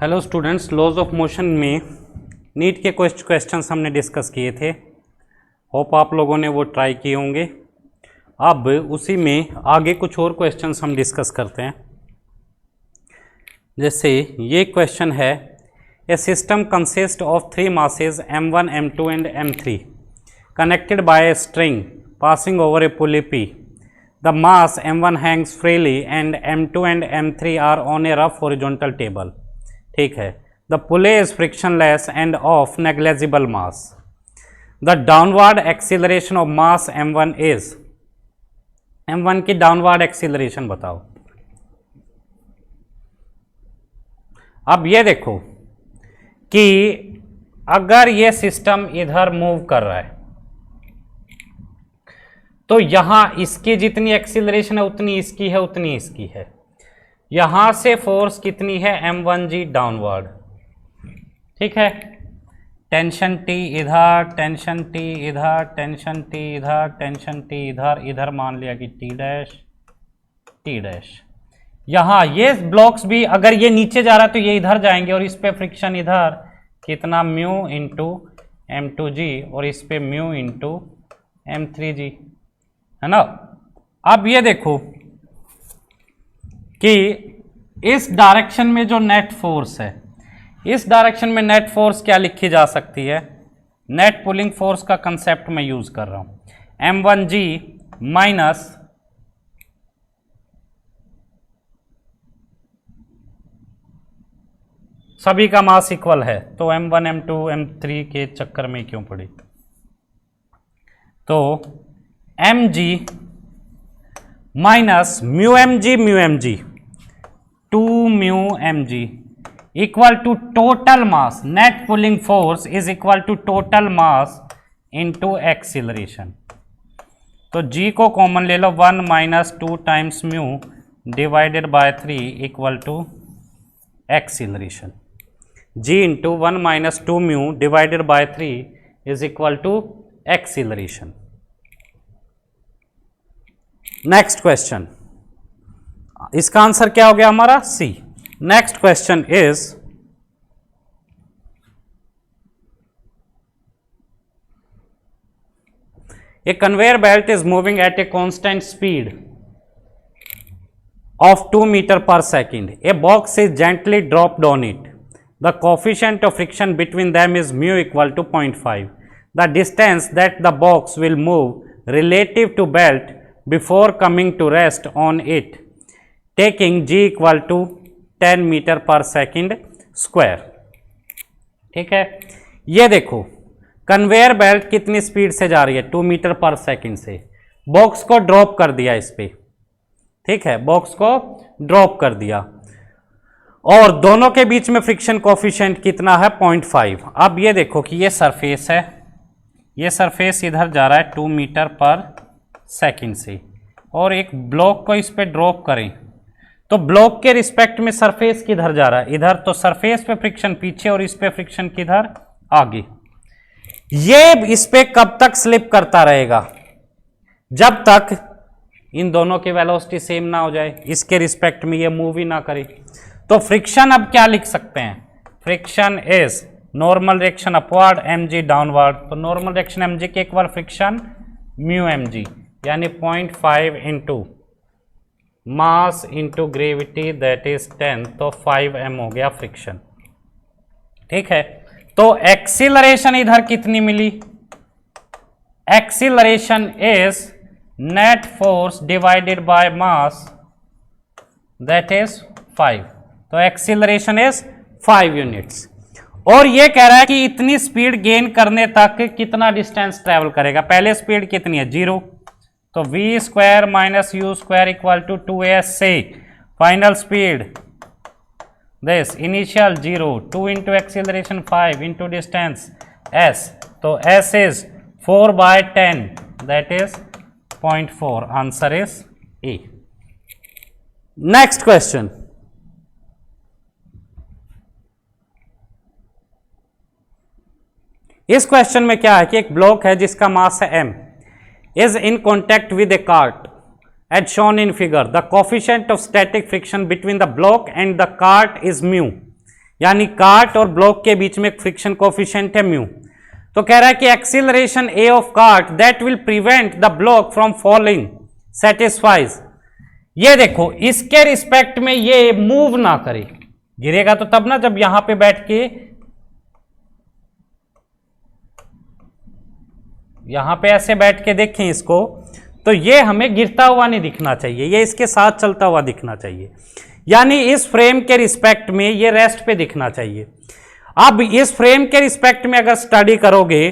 Hello students, laws of motion में NEET के कुछ क्वेश्चंस हमने डिस्कस किए थे। होप आप लोगों ने वो ट्राई किए होंगे। अब उसी में आगे कुछ और क्वेश्चंस हम डिस्कस करते हैं। जैसे ये क्वेश्चन है, a system consist of 3 masses m1, m2 एंड m3 connected by a string passing over a pulley P. The mass m1 hangs freely and m2 and m3 are on a rough horizontal table. ठीक है। The pulley is frictionless and of negligible mass. The downward acceleration of mass m1 is, m1 की downward acceleration बताओ। अब ये देखो कि अगर ये सिस्टम इधर मूव कर रहा है तो यहां इसकी जितनी एक्सीलरेशन है उतनी इसकी है, उतनी इसकी है। यहां से फोर्स कितनी है, m1g डाउनवर्ड। ठीक है। टेंशन T इधर, टेंशन T इधर, टेंशन T इधर, टेंशन T इधर, इधर मान लिया कि T डैश T डैश। यहां ये ब्लॉक्स भी अगर ये नीचे जा रहा है तो ये इधर जाएंगे और इस पे फ्रिक्शन इधर कितना म्यू इंटू m2g और इस पे म्यू इंटू m3g, है ना। अब ये देखो कि इस डायरेक्शन में जो नेट फोर्स है, इस डायरेक्शन में नेट फोर्स क्या लिखी जा सकती है, नेट पुलिंग फोर्स का कंसेप्ट मैं यूज कर रहा हूं। m1g माइनस सभी का मास इक्वल है तो m1 m2 m3 के चक्कर में क्यों पड़ी, तो mg minus mu M G 2 mu M G equal to total mass, net pulling force is equal to total mass into acceleration. तो g को कॉमन ले लो, 1 minus 2 times mu divided by 3 equal to acceleration. g into 1 minus 2 mu divided by 3 is equal to acceleration. Next question, इसका answer क्या हो गया हमारा, C. Next question is, a conveyor belt is moving at a constant speed of 2 meters per second. A box is gently dropped on it. The coefficient of friction between them is mu equal to 0.5. The distance that the box will move relative to belt before coming to rest on it, taking g equal to 10 meter per second square. ठीक है। ये देखो conveyor belt कितनी speed से जा रही है, 2 metre पर सेकंड से। बॉक्स को ड्रॉप कर दिया इस पे, ठीक है, बॉक्स को ड्रॉप कर दिया और दोनों के बीच में फ्रिक्शन कोफिशिएंट कितना है, 0.5। अब ये देखो कि ये सरफेस है, ये सरफेस इधर जा रहा है 2 मीटर पर सेकंड से और एक ब्लॉक को इस पे ड्रॉप करें तो ब्लॉक के रिस्पेक्ट में सरफेस किधर जा रहा है, इधर। तो सरफेस पे फ्रिक्शन पीछे और इस पे फ्रिक्शन किधर, आगे। ये इस पे कब तक स्लिप करता रहेगा, जब तक इन दोनों की वेलोसिटी सेम ना हो जाए, इसके रिस्पेक्ट में ये मूव ही ना करे। तो फ्रिक्शन अब क्या लिख सकते हैं, friction is normal direction upward, mg downward. तो नॉर्मल डायरेक्शन mg के इक्वल फ्रिक्शन म्यू mg, यानी 0.5 into mass into gravity that is 10, तो 5m हो गया फ्रिक्शन। ठीक है। तो एक्सीलरेशन इधर कितनी मिली, acceleration is net force divided by mass that is 5। तो एक्सीलरेशन इज 5 यूनिट्स। और ये कह रहा है कि इतनी स्पीड गेन करने तक कितना डिस्टेंस ट्रेवल करेगा। पहले स्पीड कितनी है, 0, तो v square minus u square equal to 2s से final speed this initial 0, 2 into acceleration 5 into distance s, तो s is 4/10 that is 0.4। Answer is A. Next question, इस क्वेश्चन में क्या है कि एक ब्लॉक है जिसका मास है m, is in contact with a cart as shown in figure. The coefficient of static friction between the block and the cart is mu. यानी कार्ट और ब्लॉक के बीच में फ्रिक्शन कोफिशिएंट है म्यू। तो कह रहा है कि acceleration A of cart that will prevent the block from falling satisfies. ये देखो इसके रिस्पेक्ट में ये मूव ना करे, गिरेगा तो तब ना जब यहां पे बैठ के, यहां पे ऐसे बैठ के देखें इसको, तो ये हमें गिरता हुआ नहीं दिखना चाहिए, ये इसके साथ चलता हुआ दिखना चाहिए, यानी इस फ्रेम के रिस्पेक्ट में ये रेस्ट पे दिखना चाहिए। अब इस फ्रेम के रिस्पेक्ट में अगर स्टडी करोगे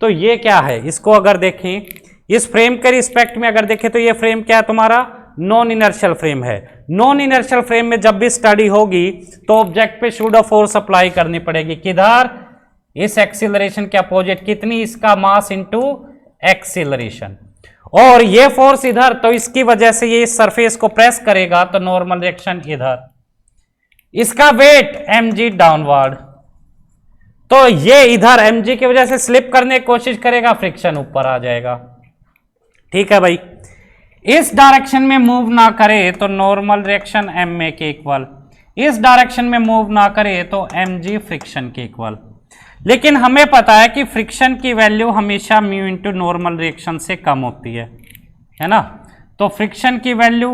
तो ये क्या है, इसको अगर देखें, इस फ्रेम के रिस्पेक्ट में अगर देखें तो ये फ्रेम क्या है तुम्हारा, नॉन इनर्शियल फ्रेम है। नॉन इनर्शियल फ्रेम में जब भी स्टडी होगी तो ऑब्जेक्ट पे शूडो फोर्स अप्लाई करनी पड़ेगी, किधर, इस एक्सीलरेशन के अपोजिट, कितनी, इसका मास इनटू एक्सीलरेशन, और ये फोर्स इधर, तो इसकी वजह से ये इस सरफेस को प्रेस करेगा तो नॉर्मल रिएक्शन इधर, इसका वेट mg डाउनवर्ड, तो ये इधर mg की वजह से स्लिप करने की कोशिश करेगा, फ्रिक्शन ऊपर आ जाएगा। ठीक है भाई, इस डायरेक्शन में मूव ना करे तो नॉर्मल रिएक्शन ma के इक्वल, इस डायरेक्शन में मूव ना करे तो mg फ्रिक्शन के इक्वल। लेकिन हमें पता है कि फ्रिक्शन की वैल्यू हमेशा म्यू इंटू नॉर्मल रिएक्शन से कम होती है ना, तो फ्रिक्शन की वैल्यू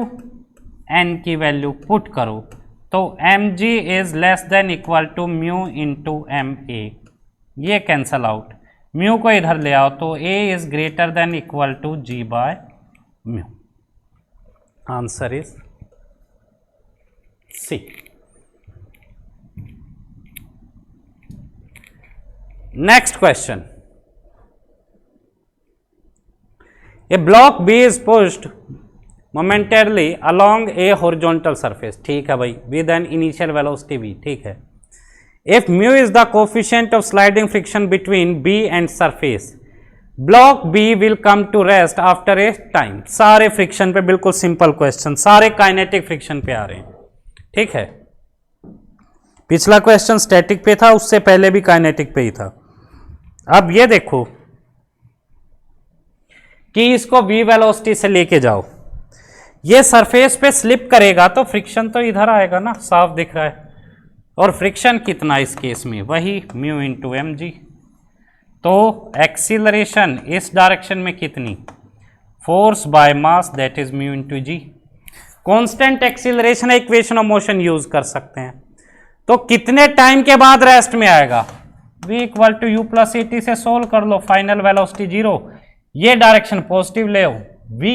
n की वैल्यू पुट करो तो mg is less than equal to mu into ma, ये कैंसल आउट, म्यू को इधर ले आओ तो a is greater than equal to g by mu. Answer is C. Next question. A block B is pushed momentarily along a horizontal surface. ठीक है भाई, with an initial velocity v, ठीक है। If mu is the coefficient of sliding friction between B and surface, block B will come to rest after a time. सारे friction पे बिल्कुल simple question, सारे kinetic friction पे आ रहे हैं, ठीक है। पिछला क्वेश्चन स्टैटिक पे था, उससे पहले भी काइनेटिक पे ही था। अब ये देखो कि इसको v वेलोसिटी से लेके जाओ, ये सरफेस पे स्लिप करेगा तो फ्रिक्शन तो इधर आएगा ना, साफ दिख रहा है, और फ्रिक्शन कितना इस केस में, वही म्यू इंटू mg। तो एक्सीलरेशन इस डायरेक्शन में कितनी, force by mass that is mu into g. Constant acceleration equation of motion use कर सकते हैं, तो कितने टाइम के बाद रेस्ट में आएगा, v equal to U plus at से सोल्व कर लो, फाइनल वेलोसिटी 0, ये डायरेक्शन पॉजिटिव ले v,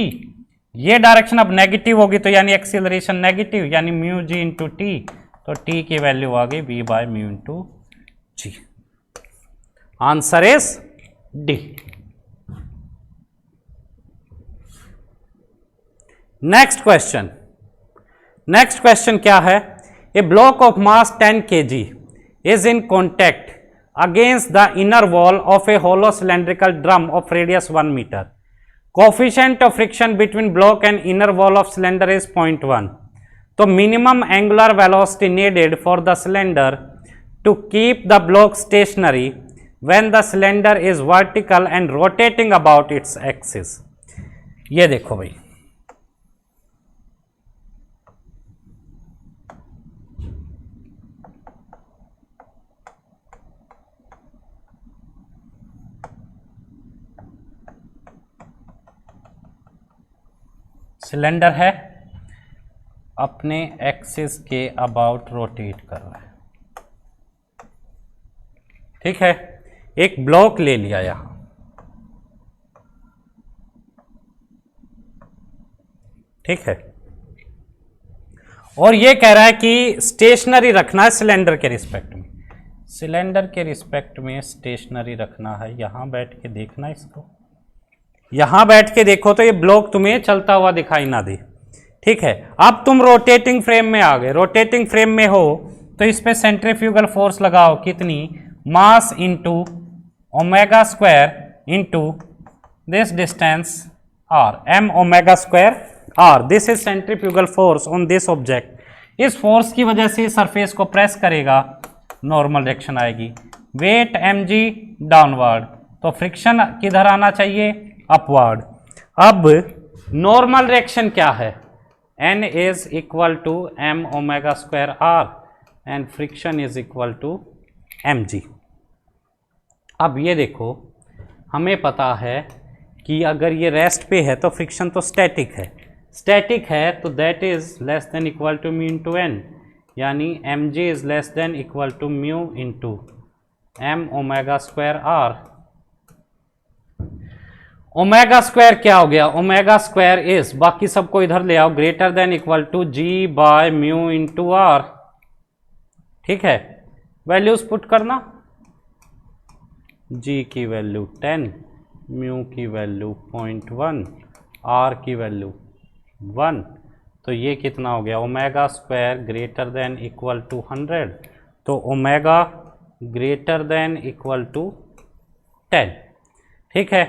ये डायरेक्शन अब नेगेटिव होगी तो यानी एक्सीलरेशन नेगेटिव, यानी म्यू जी इंटू टी, तो t की वैल्यू आ गई v by mu into G. Answer is D. Next question, next question क्या है, a block of mass 10 kg is in contact against the inner wall of a hollow cylindrical drum of radius 1 meter. Coefficient of friction between block and inner wall of cylinder is 0.1. तो minimum angular velocity needed for the cylinder to keep the block stationary when the cylinder is vertical and rotating about its axis. ये देखो भाई, cylinder है, अपने axis के about rotate कर रहा है, ठीक है। एक ब्लॉक ले लिया यहां, ठीक है, और ये कह रहा है कि स्टेशनरी रखना है सिलेंडर के रिस्पेक्ट में, सिलेंडर के रिस्पेक्ट में स्टेशनरी रखना है। यहां बैठ के देखना, इसको यहां बैठ के देखो तो ये ब्लॉक तुम्हें चलता हुआ दिखाई ना दे, ठीक है। अब तुम रोटेटिंग फ्रेम में आ गए, रोटेटिंग फ्रेम में हो तो इस पे सेंट्रीफ्यूगल फोर्स लगाओ, कितनी, mass into omega square into this distance r, m omega square r, this is centrifugal force on this object. इस फोर्स की वजह से सरफेस को प्रेस करेगा, नॉर्मल रिएक्शन आएगी, वेट mg डाउनवर्ड, तो फ्रिक्शन किधर आना चाहिए, अपवर्ड। अब नॉर्मल रिएक्शन क्या है, n is equal to m omega square r, and friction is equal to mg। अब ये देखो, हमें पता है कि अगर ये रेस्ट पे है तो फ्रिक्शन तो स्टैटिक है तो that is less than equal to mu into n, यानी mg is less than equal to mu into m omega square r। Omega square क्या हो गया, ओमेगा स्क्वायर इज, बाकी सबको इधर ले आओ, greater than equal to g by mu into r। ठीक है, वैल्यूज पुट करना, g की वैल्यू 10, म्यू की वैल्यू 0.1, r की वैल्यू 1, तो ये कितना हो गया, omega square greater than equal to 100, तो omega greater than equal to 10। ठीक है,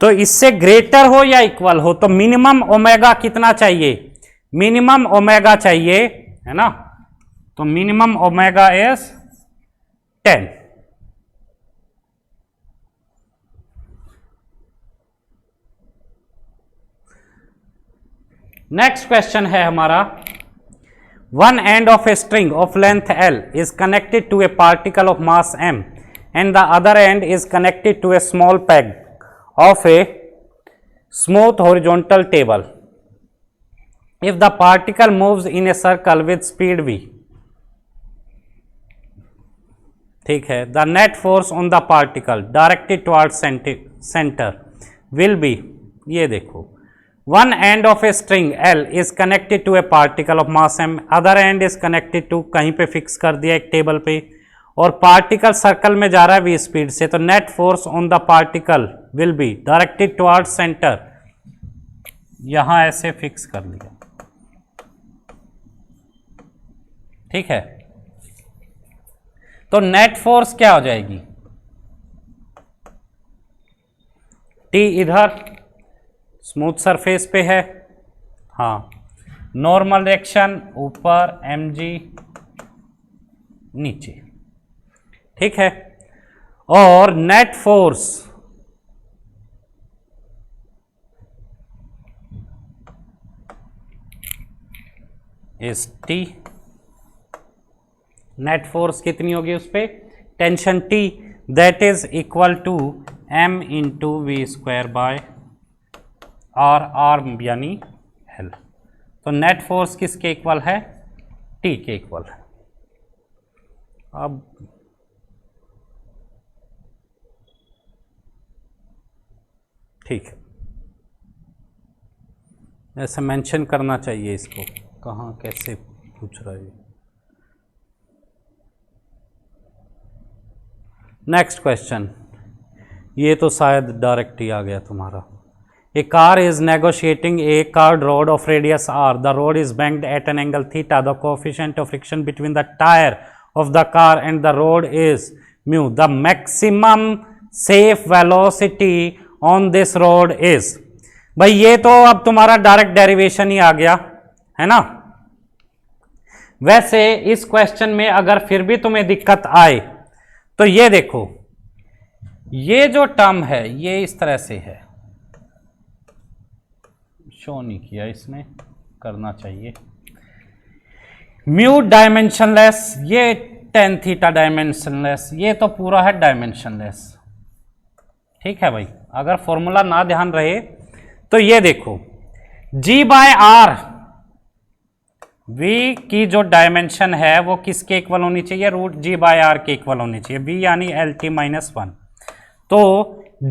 तो इससे ग्रेटर हो या इक्वल हो तो मिनिमम ओमेगा कितना चाहिए, मिनिमम ओमेगा चाहिए, है ना, तो minimum omega is 10। Next question है हमारा, one end of a string of length L is connected to a particle of mass m and the other end is connected to a small peg of a smooth horizontal table. If the particle moves in a circle with speed v, ठीक है, the net force on the particle directed towards center will be, ये देखो, one end of a string L is connected to a particle of mass m, other end is connected to, कहीं पे fix कर दिया एक table पे, और particle circle में जा रहा है v स्पीड से, तो net force on the particle will be directed towards centre, यहां ऐसे फिक्स कर लिया। ठीक है, तो नेट फोर्स क्या हो जाएगी, T इधर स्मूथ सरफेस पे है, हाँ, नॉर्मल डायरेक्शन ऊपर, mg नीचे। ठीक है, और net force is T, net force कितनी होगी उस पर, tension T, that is equal to m into v square by r यानी L। तो नेट फोर्स किसके इक्वल है, T के इक्वल है। अब ठीक है, ऐसे मेंशन करना चाहिए इसको, कहाँ कैसे पूछ रहा है। नेक्स्ट क्वेश्चन, ये तो शायद डायरेक्ट ही आ गया तुम्हारा। A car is negotiating a card rod of radius r. The rod is banged at an angle theta. The coefficient of friction between the tire of the car and the rod is mu. The maximum safe velocity on this rod is, भाई ये तो अब तुम्हारा direct derivation ही आ गया है ना। वैसे इस क्वेश्चन में अगर फिर भी तुम्हें दिक्कत आए तो ये देखो, ये जो टर्म है ये इस तरह से है, शो नहीं किया इसने, करना चाहिए। म्यू डायमेंशनलेस, ये टेन थीटा डायमेंशनलेस, ये तो पूरा है डायमेंशनलेस। ठीक है भाई, अगर फॉर्मूला ना ध्यान रहे तो ये देखो, G बाय आर, V की जो डायमेंशन है वो किसके इक्वल होनी चाहिए, रूट G बाय आर के इक्वल होनी चाहिए, V यानी LT माइनस 1। तो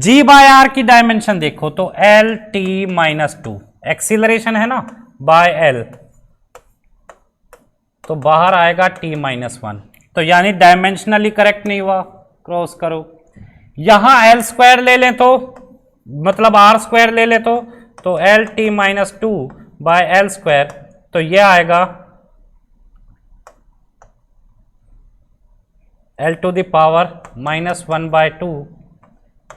G बाय आर की डायमेंशन देखो तो LT माइनस 2, एक्सीलरेशन है ना बाय L, तो बाहर आएगा T माइनस 1, तो यानी डायमेंशनली करेक्ट नहीं हुआ। क्रॉस करो, यहां L स्क्वायर ले लें तो मतलब R स्क्वायर ले ले तो LT minus 2 by L square, तो ये आएगा L to the power minus 1 by 2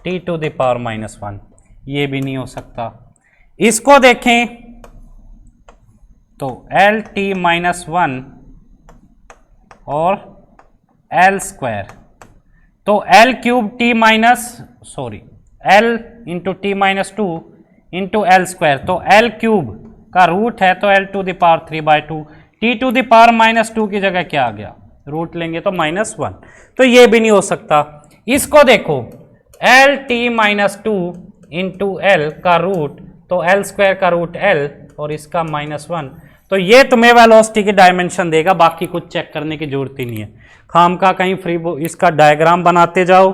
T to the power minus 1, ये भी नहीं हो सकता। इसको देखें तो LT माइनस 1 और L स्क्वायर, तो L cube T minus L into T minus 2 into L square, तो L क्यूब का रूट है तो L to the power 3 by 2, T to the power minus 2 की जगह क्या आ गया, रूट लेंगे तो -1, तो ये भी नहीं हो सकता। इसको देखो एल टी -2 इंटू एल का रूट, तो एल स्क्वायर का रूट एल और इसका -1, तो ये तुम्हें वेलोसिटी की डायमेंशन देगा, बाकी कुछ चेक करने की जरूरत ही नहीं है। खाम का कहीं फ्री इसका डायग्राम बनाते जाओ,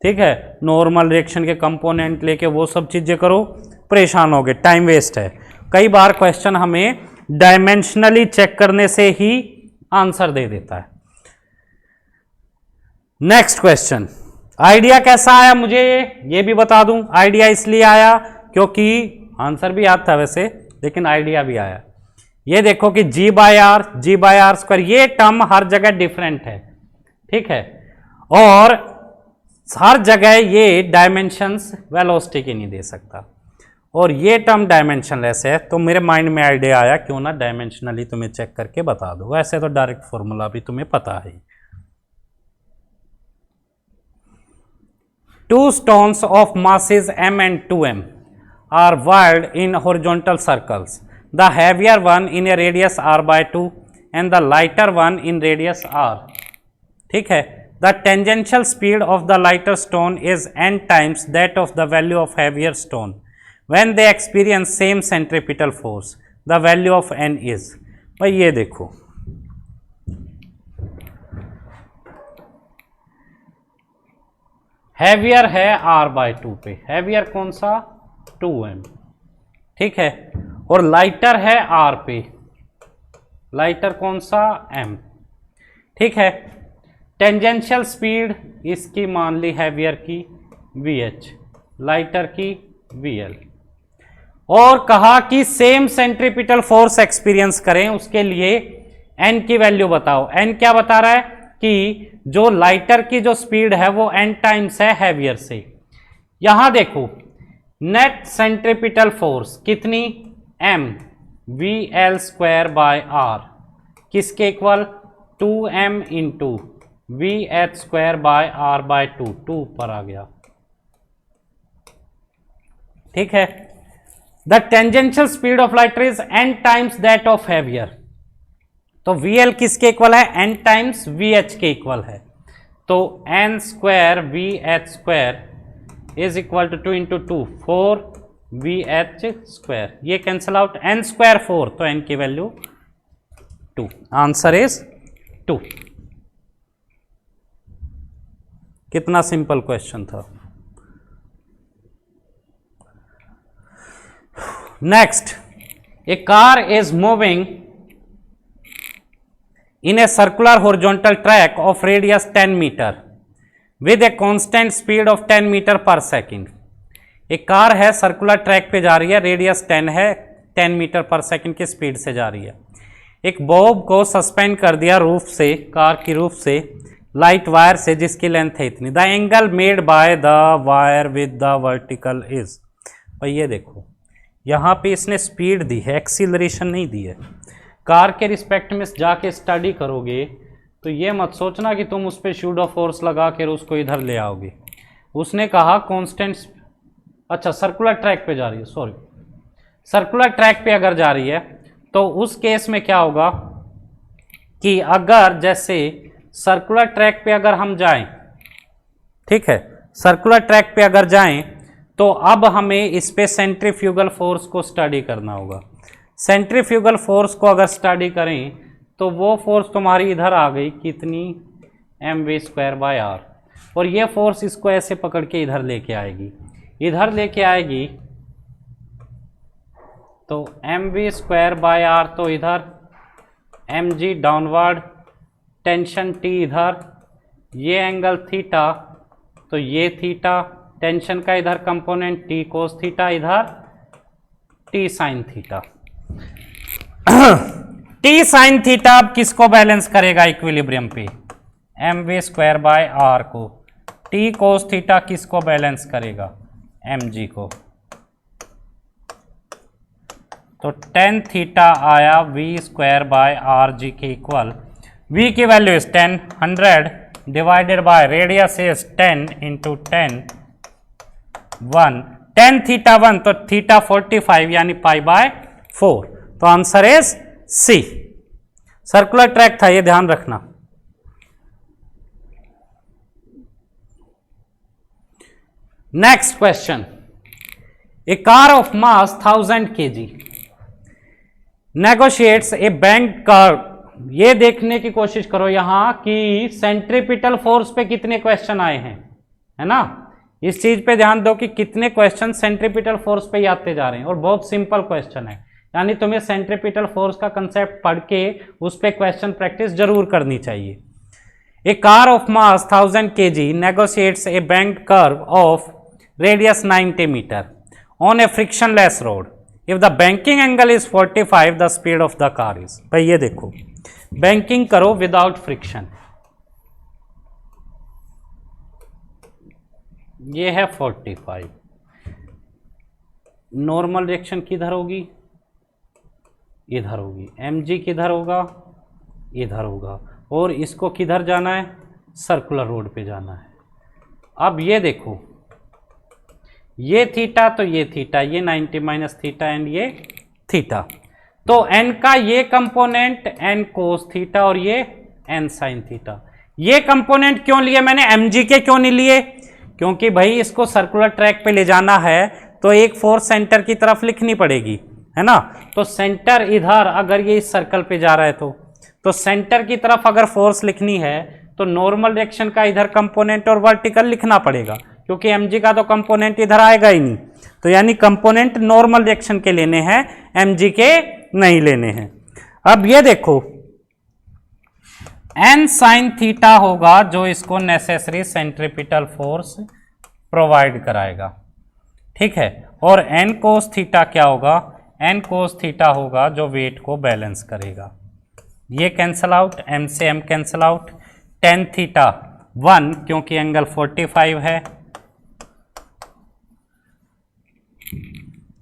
ठीक है, नॉर्मल रिएक्शन के कंपोनेंट लेके वो सब चीजें करो, परेशान होगे, टाइम वेस्ट है। कई बार क्वेश्चन हमें डायमेंशनली चेक करने से ही आंसर दे देता है। नेक्स्ट क्वेश्चन, आइडिया कैसा आया मुझे ये भी बता दूं। आइडिया इसलिए आया क्योंकि आंसर भी याद था वैसे, लेकिन आइडिया भी आया। ये देखो कि जी बाय आर स्क्वायर, ये टर्म हर जगह डिफरेंट है, ठीक है, और हर जगह ये डायमेंशंस वेलोसिटी की नहीं दे सकता, और ये टर्म डायमेंशनलेस है। तो मेरे माइंड में आइडिया आया क्यों ना डायमेंशनली तुम्हें चेक करके बता दो। वैसे तो डायरेक्ट फॉर्मूला भी तुम्हें पता है। 2 stones of masses m and 2m are wired in horizontal circles. The heavier one in a radius r by 2 and the lighter one in radius r. ठीक है, the tangential speed of the lighter stone is n times that of the value of heavier stone. When they experience same centripetal force, the value of n is. भाई ये देखो, heavier है r/2 पे, heavier कौन सा 2m, ठीक है, और लाइटर है r पे, लाइटर कौन सा m, ठीक है। टेंजेंशियल स्पीड इसकी मान ली हैवियर की vh, लाइटर की vl, और कहा कि सेम सेंट्रीपिटल फोर्स एक्सपीरियंस करें, उसके लिए n की वैल्यू बताओ। n क्या बता रहा है कि जो लाइटर की जो स्पीड है वो n टाइम्स है हैवियर से। यहां देखो नेट सेंट्रीपिटल फोर्स कितनी, m vl square by r, किसके equal 2m into vh square by r by 2, 2 ऊपर आ गया, ठीक है। The tangential speed of lighter is n times that of heavier, तो VL किसके इक्वल है, n टाइम्स VH के इक्वल है, तो n square VH square is equal to 2 into 2 4 VH square, ये कैंसिल आउट, n स्क्वायर 4, तो n की value 2, answer is 2। कितना सिंपल क्वेश्चन था। Next, A car is moving in a circular horizontal track of radius 10 meter with a constant speed of 10 meter per second. एक car है circular track पे जा रही है, रेडियस 10 है, 10 मीटर पर सेकंड की स्पीड से जा रही है। एक बॉब को सस्पेंड कर दिया रूफ से, कार की रूफ से, लाइट वायर से जिसकी लेंथ है इतनी। The angle made by the wire with the vertical is, भाई ये देखो यहाँ पे इसने स्पीड दी है, एक्सीलरेशन नहीं दी है। कार के रिस्पेक्ट में जाके स्टडी करोगे तो ये मत सोचना कि तुम उस पर शूडो फोर्स लगा कर उसको इधर ले आओगे। उसने कहा कांस्टेंट, अच्छा सर्कुलर ट्रैक पे जा रही है, सॉरी सर्कुलर ट्रैक पे अगर जा रही है तो उस केस में क्या होगा कि अगर जैसे सर्कुलर ट्रैक पे अगर हम जाएं, ठीक है, सर्कुलर ट्रैक पे अगर जाएं तो अब हमें इस पे सेंट्रीफ्यूगल फोर्स को स्टडी करना होगा। सेंट्रीफ्यूगल फोर्स को अगर स्टडी करें तो वो फोर्स तुम्हारी इधर आ गई कितनी, mv स्क्वायर बाय आर, और ये फोर्स इसको ऐसे पकड़ के इधर लेके आएगी, इधर लेके आएगी तो mv स्क्वायर बाय आर, तो इधर mg डाउनवर्ड, टेंशन t इधर, ये एंगल थीटा, तो ये थीटा, टेंशन का इधर कंपोनेंट t कोस थीटा, इधर t sine theta. t sine theta अब किसको बैलेंस करेगा इक्विलिब्रियम पे, mv स्क्वायर बाय आर को। t कोस थीटा किसको बैलेंस करेगा, mg को। तो टेन थीटा आया v square by R G के इक्वल। v की value is 10, 100 divided by radius is 10 into 10 1, 10 theta 1 तो थीटा 45 यानी पाई बाय 4, तो answer is C. Circular track था, ये ध्यान रखना। Next question, a car of mass 1000 kg negotiates a bank curve. ये देखने की कोशिश करो यहां कि सेंट्रीपिटल फोर्स पे कितने क्वेश्चन आए हैं, है ना। इस चीज पे ध्यान दो कि कितने क्वेश्चन सेंट्रीपिटल फोर्स पे आते जा रहे हैं, और बहुत सिंपल क्वेश्चन है, यानी तुम्हें सेंट्रीपिटल फोर्स का कंसेप्ट पढ़ के उस पे क्वेश्चन प्रैक्टिस जरूर करनी चाहिए। A car of mass 1000 kg negotiates a bank curve of radius 90 metre on a frictionless road. If the banking angle is 45 the speed of the car is. भाई ये देखो, बैंकिंग करो विदाउट फ्रिक्शन, ये है 45, normal reaction किधर होगी, इधर होगी, mg किधर होगा, इधर होगा, और इसको किधर जाना है, सर्कुलर रोड पे जाना है। अब ये देखो, ये थीटा तो ये थीटा, ये 90 माइनस थीटा एंड ये थीटा, तो n का ये कंपोनेंट n कोस थीटा और ये n साइन थीटा। ये कंपोनेंट क्यों लिए मैंने, mg के क्यों नहीं लिए, क्योंकि भाई इसको सर्कुलर ट्रैक पे ले जाना है तो एक फोर्स सेंटर की तरफ लिखनी पड़ेगी, है ना। तो सेंटर इधर, अगर ये इस सर्कल पे जा रहा है तो सेंटर की तरफ अगर फोर्स लिखनी है तो नॉर्मल डायरेक्शन का इधर कंपोनेंट और वर्टिकल लिखना पड़ेगा, क्योंकि mg का तो कंपोनेंट इधर आएगा ही नहीं, तो यानी कंपोनेंट नॉर्मल डायरेक्शन के लेने हैं, mg के नहीं लेने हैं। अब ये देखो, n साइन थीटा होगा जो इसको नेसेसरी सेंट्रीपिटल फोर्स प्रोवाइड कराएगा, ठीक है, और n कोस थीटा क्या होगा, n कोस थीटा होगा जो वेट को बैलेंस करेगा। ये कैंसल आउट, m से m cancel out, tan theta 1 क्योंकि एंगल 45 है,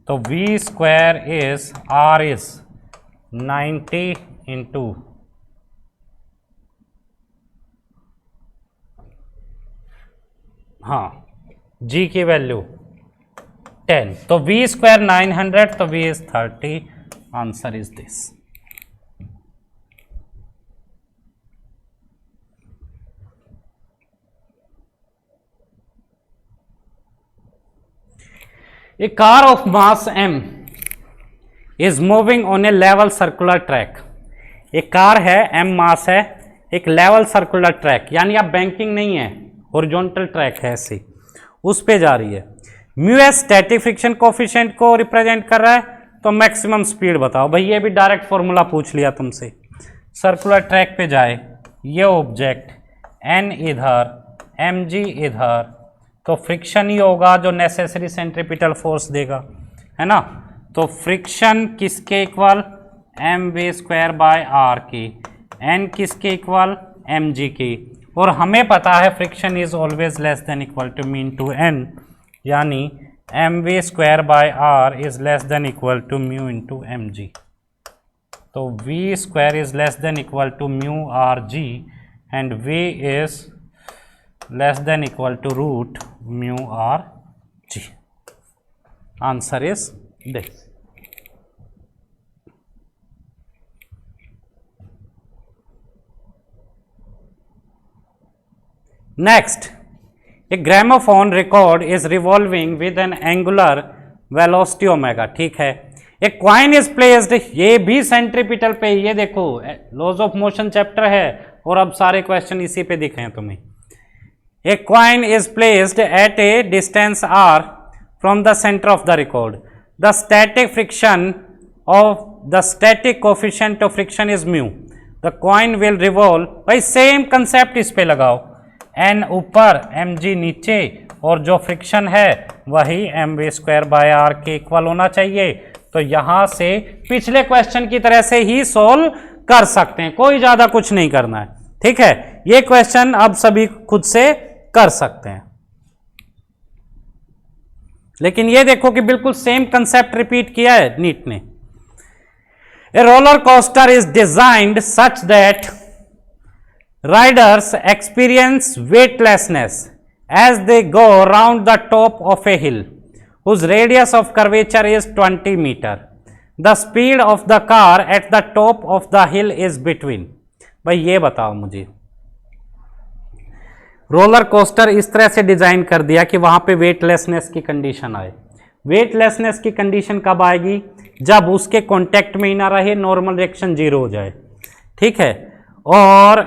तो v square is r is 90 into g की वैल्यू 10, तो v स्क्वायर 900, तो v is 30, answer is this. A car of mass m is moving on a level circular track। एक car है, m मास है, एक लेवल सर्कुलर ट्रैक, यानी अब banking नहीं है, हॉरिजॉन्टल ट्रैक है, ऐसे उस पे जा रही है। Mu S static friction coefficient को रिप्रेजेंट कर रहा है, तो मैक्सिमम स्पीड बताओ। भाई ये भी डायरेक्ट फॉर्मूला पूछ लिया तुमसे। सर्कुलर ट्रैक पे जाए, ये ऑब्जेक्ट n इधर, mg इधर, तो फ्रिक्शन ही होगा जो नेसेसरी सेंट्रीपिटल फोर्स देगा, है ना। तो फ्रिक्शन किसके equal, m v square by r की, n किसके इक्वल, mg की, और हमें पता है friction is always less than equal to mean to n, यानी m v square by r is less than equal to mu into m g. तो v square is less than equal to mu r g and v is less than equal to root mu r g. Answer is this. Next, a gramophone record is revolving with an angular velocity omega, ठीक है। एक coin is placed, ये भी centripetal पे, ये देखो laws of motion chapter है और अब सारे क्वेश्चन इसी पे दिखे हैं तुम्हें। A coin is placed at a distance r from the center of the record. The static coefficient of friction is mu. The coin will revolve. भाई सेम कंसेप्ट इस पे लगाओ, n ऊपर mg नीचे, और जो फ्रिक्शन है वही mv स्क्वायर बाय r के इक्वल होना चाहिए। तो यहां से पिछले क्वेश्चन की तरह से ही सोल्व कर सकते हैं, कोई ज्यादा कुछ नहीं करना है, ठीक है। ये क्वेश्चन अब सभी खुद से कर सकते हैं, लेकिन ये देखो कि बिल्कुल सेम कंसेप्ट रिपीट किया है नीट ने। A roller coaster is designed such that riders experience weightlessness as they go around the top of a hill whose radius of curvature is 20 metre. The speed of the car at the top of the hill is between. भाई ये बताओ मुझे, roller coaster इस तरह से design कर दिया कि वहां पे वेटलेसनेस की कंडीशन आए। वेटलेसनेस की कंडीशन कब आएगी? जब उसके कांटेक्ट में ही ना रहे, नॉर्मल रिएक्शन जीरो हो जाए। ठीक है, और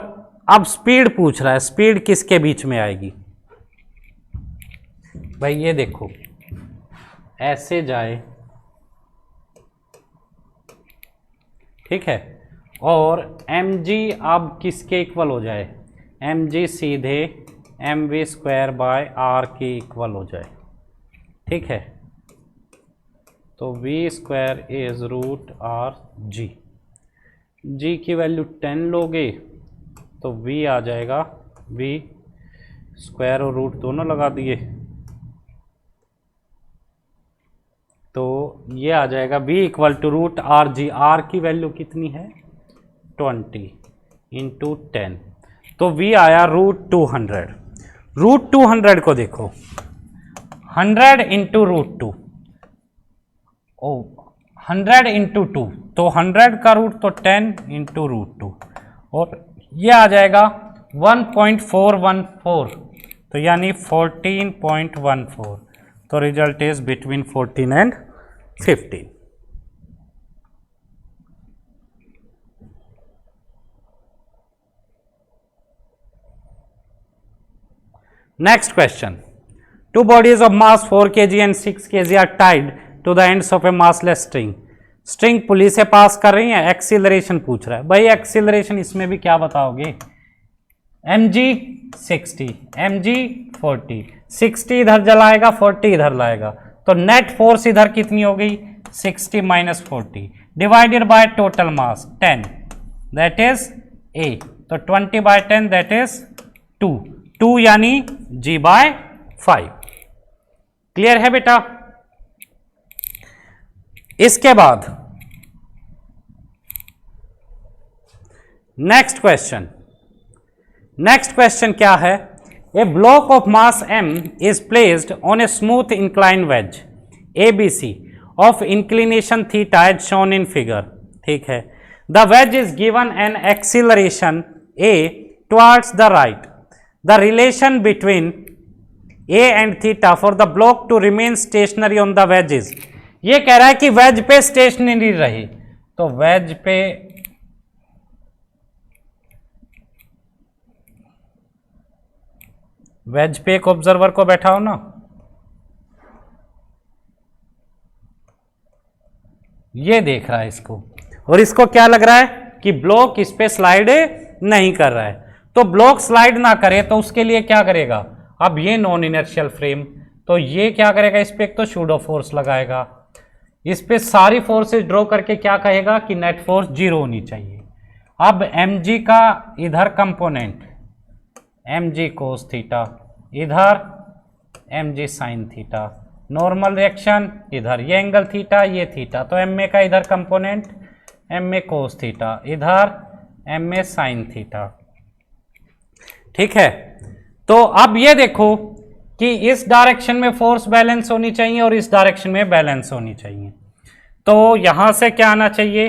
अब स्पीड पूछ रहा है, स्पीड किसके बीच में आएगी? भाई ये देखो, ऐसे जाए, ठीक है, और mg अब किसके इक्वल हो जाए? mg सीधे mv स्क्वायर बाय r के इक्वल हो जाए। ठीक है, तो v square is root r g. g की वैल्यू 10 लोगे तो v आ जाएगा, v स्क्वायर और रूट दोनों लगा दिए तो ये आ जाएगा v equal to root r g. आर की वैल्यू कितनी है? 20 इंटू 10, तो v आया रूट 200। रूट 200 को देखो, 100 इंटू रूट 2, ओ 100 इंटू 2, तो 100 का रूट तो 10 इंटू रूट 2, और ये आ जाएगा 1.414, तो यानी 14.14। तो result is between 14 and 15। Next question, two bodies of mass 4 kg and 6 kg are tied to the ends of a massless string. String pulley से पास कर रही है, एक्सीलरेशन पूछ रहा है। भाई एक्सीलरेशन इसमें भी क्या बताओगे? mg 60, mg 40, 60 इधर जलाएगा, 40 इधर लाएगा, तो नेट फोर्स इधर कितनी हो गई? 60 minus 40 divided by total mass 10, that is a, तो 20 बाय 10 दैट इज 2 यानी g बाय 5। क्लियर है बेटा? इसके बाद नेक्स्ट क्वेश्चन क्या है? A block of mass m is placed on a smooth incline wedge ABC of inclination theta as shown in figure. ठीक है, the wedge is given an acceleration a towards the right. The relation between a and theta for the block to remain stationary on the wedge is, ये कह रहा है कि veg पे stationery रहे, तो वेज पे एक ऑब्जर्वर को बैठाओ ना, ये देख रहा है इसको, और इसको क्या लग रहा है कि ब्लॉक इस पे स्लाइड नहीं कर रहा है। तो ब्लॉक स्लाइड ना करे तो उसके लिए क्या करेगा? अब ये नॉन इनर्शियल फ्रेम, तो ये क्या करेगा? इस पे एक तो सूडो फोर्स लगाएगा, इस पे सारी फोर्सेस ड्रॉ करके क्या कहेगा कि नेट फोर्स 0 होनी चाहिए। अब mg का इधर कंपोनेंट mg कोस थीटा, इधर mg sine theta, normal reaction इधर, ये एंगल थीटा, ये थीटा, तो ma का इधर कंपोनेंट ma कोस थीटा, इधर ma साइन थीटा। ठीक है, तो अब ये देखो कि इस डायरेक्शन में फोर्स बैलेंस होनी चाहिए और इस डायरेक्शन में बैलेंस होनी चाहिए। तो यहां से क्या आना चाहिए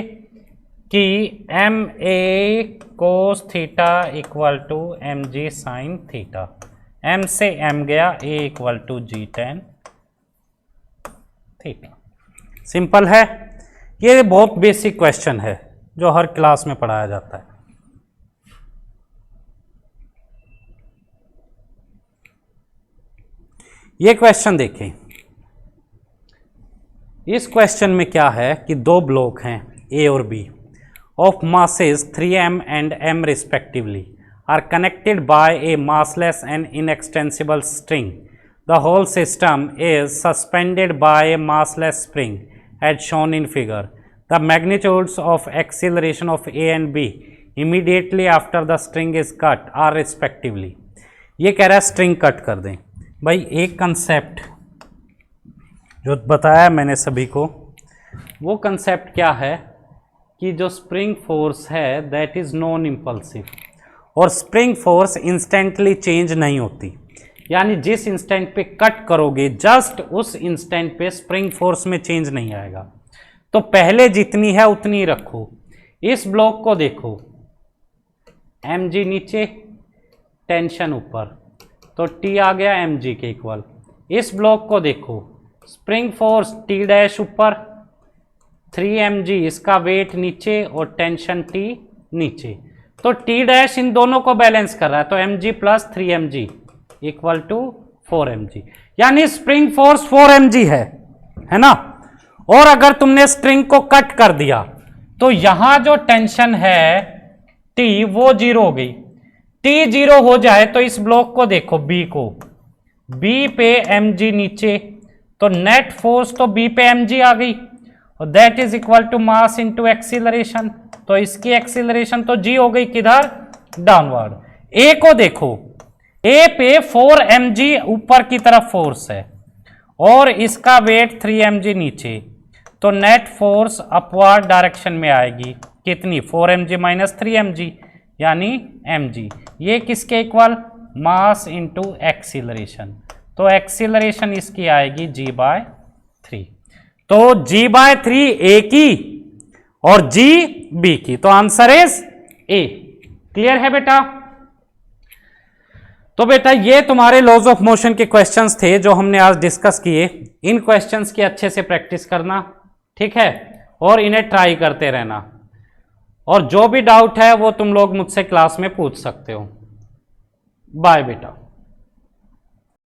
कि ma cos theta equal to mg sine theta, m से m गया, a equal to g tan theta. Simple है, ये बहुत बेसिक क्वेश्चन है जो हर क्लास में पढ़ाया जाता है। ये क्वेश्चन देखें, इस क्वेश्चन में क्या है कि दो ब्लॉक हैं A और B of masses 3m and m respectively are connected by a massless and inextensible string. The whole system is suspended by a massless spring as shown in figure. The magnitudes of acceleration of A and B immediately after the string is cut are respectively. ये कह रहा है string cut कर दें। भाई एक concept जो बताया मैंने सभी को, वो कंसेप्ट क्या है कि जो स्प्रिंग फोर्स है दैट इज़ नॉन इम्पल्सिव, और स्प्रिंग फोर्स इंस्टेंटली चेंज नहीं होती, यानी जिस इंस्टेंट पे कट करोगे जस्ट उस इंस्टेंट पे स्प्रिंग फोर्स में चेंज नहीं आएगा। तो पहले जितनी है उतनी ही रखो। इस ब्लॉक को देखो, mg नीचे, टेंशन ऊपर, तो टी आ गया mg के इक्वल। इस ब्लॉक को देखो, स्प्रिंग फोर्स टी डैश ऊपर, 3mg इसका वेट नीचे और टेंशन टी नीचे, तो टी डैश इन दोनों को बैलेंस कर रहा है, तो mg plus 3mg equal to 4mg, यानी स्प्रिंग फोर्स 4mg है ना। और अगर तुमने स्ट्रिंग को कट कर दिया तो यहां जो टेंशन है T वो जीरो हो गई। T जीरो हो जाए तो इस ब्लॉक को देखो, B को, B पे mg नीचे, तो नेट फोर्स तो B पे mg आ गई और that is equal to mass into acceleration, तो इसकी एक्सीलरेशन तो g हो गई किधर, डाउनवर्ड। A को देखो, A पे 4mg ऊपर की तरफ फोर्स है और इसका वेट 3mg नीचे, तो नेट फोर्स अपवर्ड डायरेक्शन में आएगी, कितनी, 4mg माइनस 3mg यानी mg। ये किसके इक्वल, मास इनटू एक्सीलरेशन, तो एक्सीलरेशन इसकी आएगी g/3। तो g/3 A की और g B की, तो आंसर इज A। क्लियर है बेटा। तो बेटा ये तुम्हारे लॉज ऑफ मोशन के क्वेश्चंस थे जो हमने आज डिस्कस किए। इन क्वेश्चंस की अच्छे से प्रैक्टिस करना, ठीक है, और इन्हें ट्राई करते रहना, और जो भी डाउट है वो तुम लोग मुझसे क्लास में पूछ सकते हो। बाय बेटा।